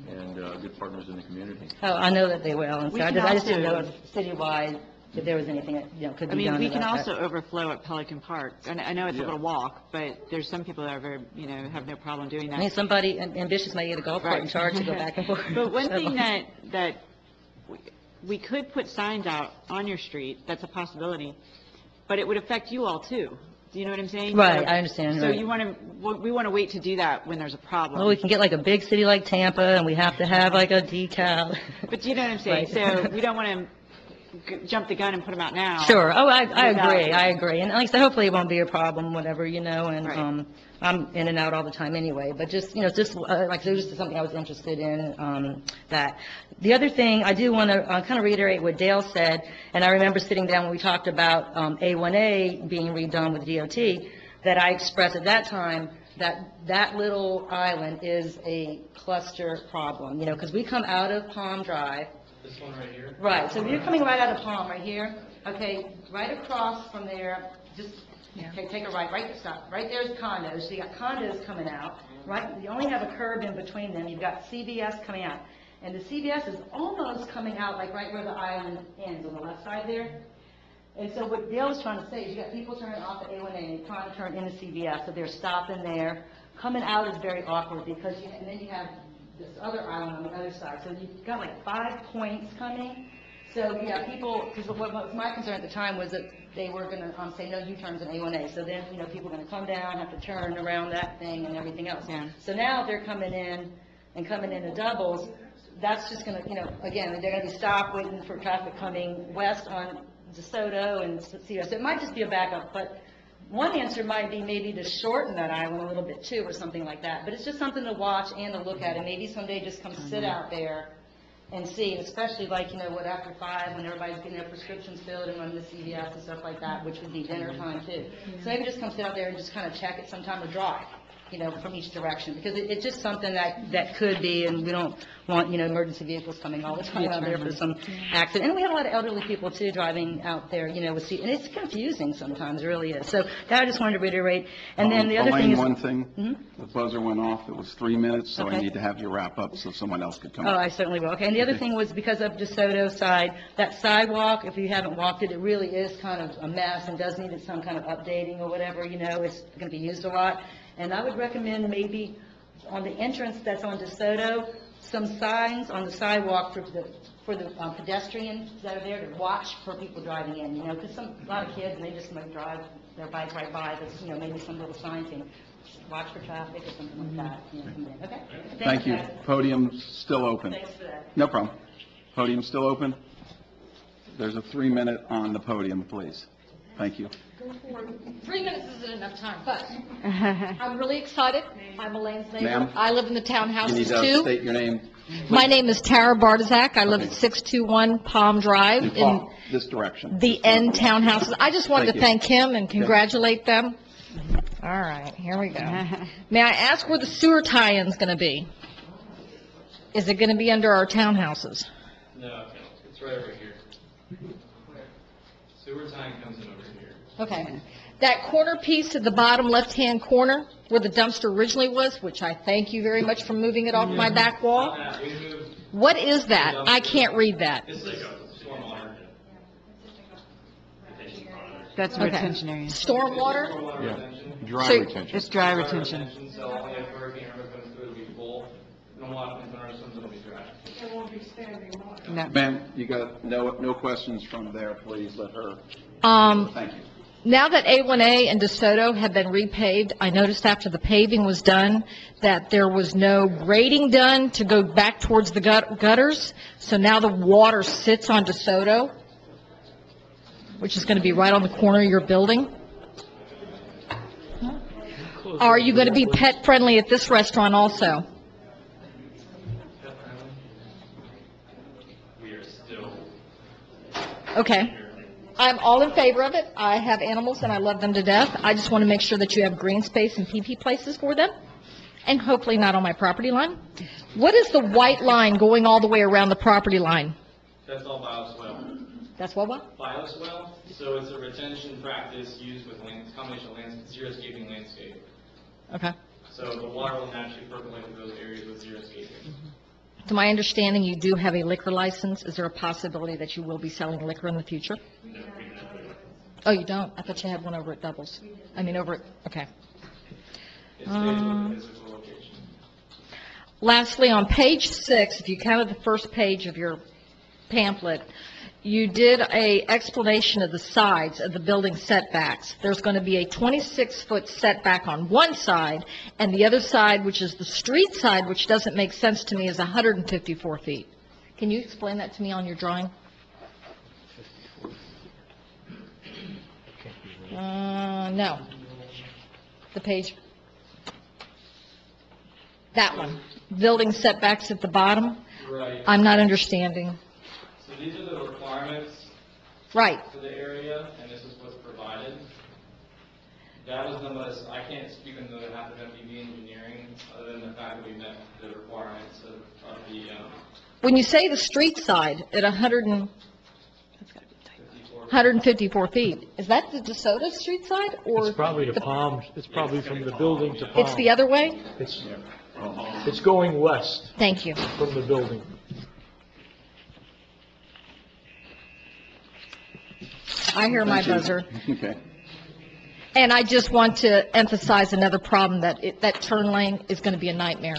and good partners in the community. Oh, I know that they will, and so We I can just didn't know also- if citywide, if there was anything that, could I be mean, done we can about that. also overflow at Pelican Park. And I know it's a Yeah. little walk, but there's some people that are very, have no problem doing I mean, that. somebody ambitious might get a golf cart Right. in charge to go back and forth. But one So- thing that we could put signs out on your street, that's a possibility, but it would affect you all too. Do you know what I'm saying? Right, So- I understand, So right. we want to wait to do that when there's a problem. Well, we can get like a big city like Tampa, and we have to have like a decal. But you know what I'm saying? Right. So we don't want to jump the gun and put them out now. Sure, oh, I Without- agree, and like I said, hopefully it won't be a problem, whatever, and, Right. I'm in and out all the time anyway, but just, like I said, just something I was interested in, that. The other thing, I do want to kind of reiterate what Dale said, and I remember sitting down when we talked about A1A being redone with DOT, that I expressed at that time that little island is a cluster problem, because we come out of Palm Drive. This one right here? Right, so you're coming right out of Palm, right here, okay, right across from there, just, okay, take a right, stop, right there's condos, so you got condos coming out, right, you only have a curb in between them, you've got CVS coming out, and the CVS is almost coming out, like right where the island ends, on the left side there. And so what Dale was trying to say is you got people turning off at A1A and trying to turn into CVS, so they're stopping there. Coming out is very awkward because and then you have this other island on the other side. So you've got like 5 points coming. So, people, because what was my concern at the time was that they were going to say no U-turns in A1A. So then, people are going to come down, have to turn around that thing and everything else. Yeah. So now they're coming in in doubles. That's just going to, again, they're going to be stopped waiting for traffic coming west on DeSoto and CVS. So it might just be a backup, but one answer might be maybe to shorten that island a little bit too, or something like that. But it's just something to watch and to look at, and maybe someday just come sit out there and see, especially like, after 5, when everybody's getting their prescriptions filled and running to CVS and stuff like that, which would be dinner time too. So maybe just come sit out there and just kind of check it sometime or drive, from each direction, because it's just something that could be, and we don't want, emergency vehicles coming all the time out there for some accident. And we have a lot of elderly and out there, and it's confusing sometimes, it really is. So that I just wanted to reiterate. And then the other thing is... Elaine, one thing, the buzzer went off, it was 3 minutes, so I Okay. need to have you wrap up so someone else could come Oh, up. I certainly will. Okay, and the other thing was because of DeSoto side, that sidewalk, if you haven't walked it, it really is kind of a mess and does need some kind of updating or whatever, it's going to be used a lot. And I would recommend maybe on the entrance that's on DeSoto, some signs on the sidewalk for the pedestrians that are there to watch for people driving in, because a lot of kids, and they just might drive their bike right by, but, maybe some little sign saying, watch for traffic or something like that, okay? Thank you. guys. Podium's still open. Thanks for that. No problem. Podium's still open? There's a 3-minute on the podium, please. Thank you. 3 minutes isn't enough time, but I'm really excited. I'm Elaine's neighbor. Ma'am? I live in the You need townhouses to too. state your name. My name is Tara Bartizak. I live Okay. at 621 Palm Drive in Oh, this direction. the end townhouses. I just wanted Thank to you. thank him and congratulate them. All right, here we go. May I ask where the sewer tie-in's going to be? Is it going to be under our townhouses? No, it's right over here. Sewer time comes in over here. Okay. That corner piece at the bottom left-hand corner where the dumpster originally was, which I thank you very much for moving it off my back wall. We moved, What is that? I can't read that. it's like a stormwater. Retention pond. That's Okay. retention area. Stormwater? Stormwater Yeah. retention. Dry So- retention. It's dry retention. So only if hurricane ever comes through, it'll be full. No occupancy in our systems, it'll be dry. No. Ma'am, you got no questions from there, please let her, thank you. Now that A1A and DeSoto have been repaved, I noticed after the paving was done that there was no grading done to go back towards the gutters. So now the water sits on DeSoto, which is going to be right on the corner of your building. Are you going to be pet-friendly at this restaurant also? We are still. Okay. I'm all in favor of it. I have animals and I love them to death. I just want to make sure that you have green space and pee-pee places for them, and hopefully not on my property line. What is the white line going all the way around the property line? That's all bioswale. That's what? Bioswale, so it's a retention practice used with combination of xeriscaping landscape. Okay. So the water will naturally percolate through those areas with xeriscaping. To my understanding, you do have a liquor license. Is there a possibility that you will be selling liquor in the future? No, we don't. Oh, you don't? I thought you had one over at Doubles. I mean, over at, okay. It's basically the physical location. Lastly, on page 6, if you counted the first page of your pamphlet, you did a explanation of the sides of the building setbacks. There's going to be a 26-foot setback on one side, and the other side, which is the street side, which doesn't make sense to me, is 154 feet. Can you explain that to me on your drawing? No. The page. That one. Building setbacks at the bottom. Right. I'm not understanding. So these are the requirements Right. for the area, and this is what's provided. That was the most, I can't speak on behalf of MPB Engineering, other than the fact that we met the requirements of the, When you say the street side at 154 feet, is that the DeSoto street side, or? It's probably the Palm, it's probably from the building to Palm. It's the other way? It's going west Thank you. from the building. I hear my Thank you. buzzer. Okay. And I just want to emphasize another problem, that that turn lane is going to be a nightmare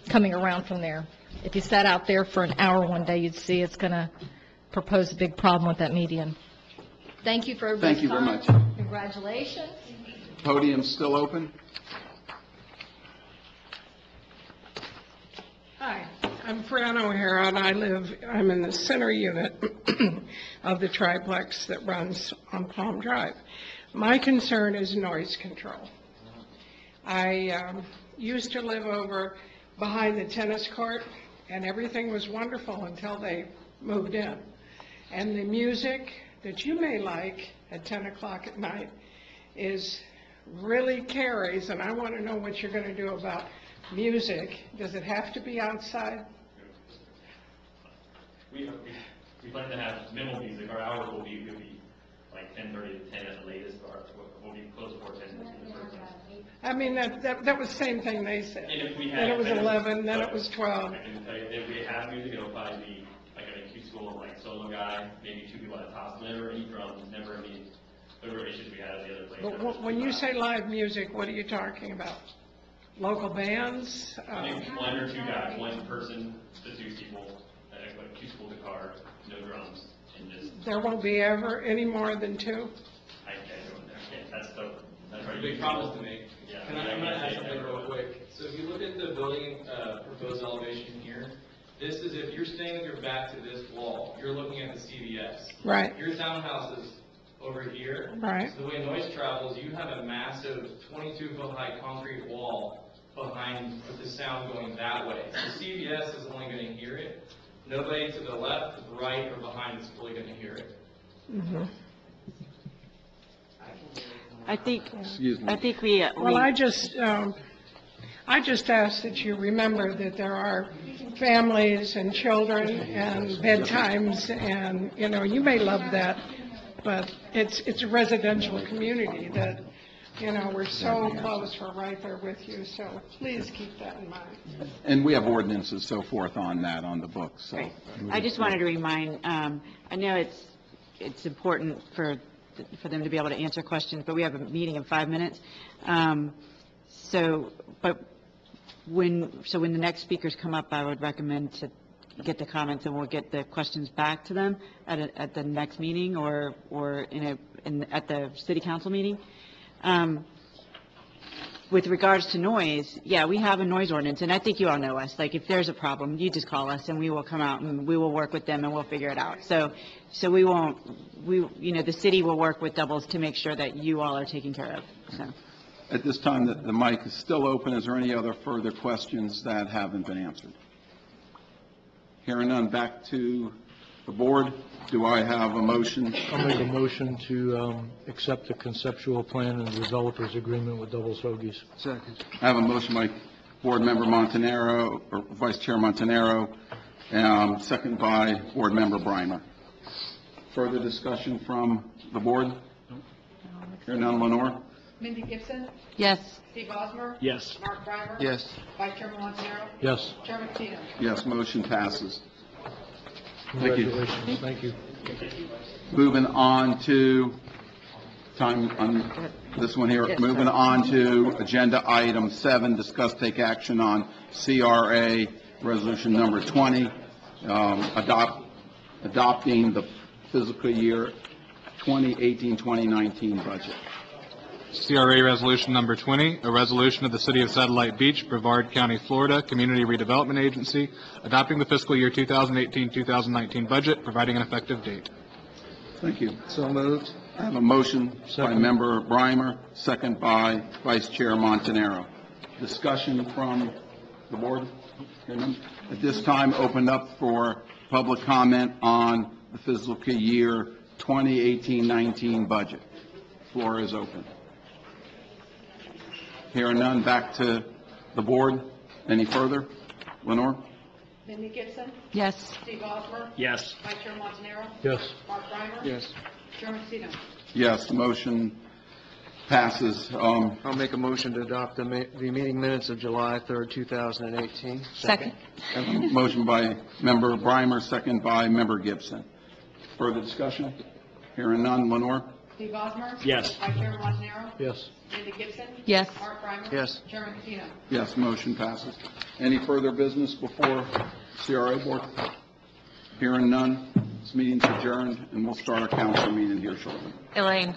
coming around from there. If you sat out there for an hour one day, you'd see it's going to propose a big problem with that median. Thank you for everybody's Thank you very much. time. Congratulations. Podium's still open? Hi, I'm Fran O'Hara, and I'm in the center unit of the triplex that runs on Palm Drive. My concern is noise control. I used to live over behind the tennis court, and everything was wonderful until they moved in. And the music that you may like at 10 o'clock at night really carries, and I want to know what you're going to do about music. Does it have to be outside? We plan to have minimal music. Our hours will be like 10:30 to 10 at the latest, or we'll be close before 10. I mean, that was the same thing they said. And if we have, Then it was 11, then it was 12. I can tell you, if we have music, it'll probably be like an acoustic, like solo guy, maybe 2 people at a tops, never any drums, never any issues we had at the other place. But when you say live music, what are you talking about? Local bands? Maybe 1 or 2 guys, 1 person to 2 people, like acoustic guitar, no drums, and just. There won't be ever any more than 2? I can't go in there. Yeah, that's a big promise to make. Yeah. I'm going to add something real quick. So if you look at the building proposed elevation here, this is, if you're staying with your back to this wall, you're looking at the CVS. Right. Your townhouse is over here. Right. So the way noise travels, you have a massive 22-foot high concrete wall behind with the sound going that way. So CVS is only going to hear it. Nobody to the left, to the right, or behind is really going to hear it. Mm-hmm. I think we. Well, I just ask that you remember that there are families and children and bedtimes, and, you may love that, but it's a residential community that, we're so close, we're right there with you, so please keep that in mind. And we have ordinances, so forth on that, on the books, so. Right. I just wanted to remind, I know it's important for them to be able to answer questions, but we have a meeting in 5 minutes. When the next speakers come up, I would recommend to get the comments, and we'll get the questions back to them at the next meeting or at the city council meeting. With regards to noise, yeah, we have a noise ordinance, and I think you all know us. Like, if there's a problem, you just call us, and we will come out, and we will work with them, and we'll figure it out. So the city will work with Doubles to make sure that you all are taken care of, so. At this time, the mic is still open. Is there any other further questions that haven't been answered? Hearing none, back to the board. Do I have a motion? I'll make a motion to accept the conceptual plan and developers agreement with Double Hoagies. Second. I have a motion by Board Member Montanaro, or Vice Chair Montanaro, second by Board Member Brimer. Further discussion from the board? Hearing none, Lenore? Mindy Gibson, Yes. Steve Osmer. Yes. Mark Brimer. Yes. Vice Chairman Montanaro. Yes. Chairman Keno. Yes, motion passes. Thank you. Congratulations. Thank you. Moving on to, time on this one here, Yes, moving sir. on to agenda item 7, discuss take action on CRA resolution number 20, adopting the fiscal year 2018-2019 budget. CRA Resolution Number 20, a resolution of the City of Satellite Beach, Brevard County, Florida, Community Redevelopment Agency, adopting the fiscal year 2018-2019 budget, providing an effective date. Thank you. So moved. I have a motion by Second. Member Brimer, second by Vice Chair Montanaro. Discussion from the board? Hearing none. At this time, open up for public comment on the fiscal year 2018-19 budget. Floor is open. Hearing none, back to the board. Any further? Lenore? Mindy Gibson, Yes. Steve Osmer. Yes. Vice Chairman Montanaro. Yes. Mark Brimer. Yes. Chairman Keno. Yes, motion passes. I'll make a motion to adopt the meeting minutes of July 3rd, 2018. Second. I have a motion by Member Brimer, second by Member Gibson. Further discussion? Hearing none. Lenore? Steve Osmer. Yes. Vice Chairman Montanaro. Yes. Mindy Gibson. Yes. Mark Brimer. Yes. Chairman Keno. Yes, motion passes. Any further business before CRA Board? Hearing none, this meeting's adjourned, and we'll start our council meeting here shortly. Elaine.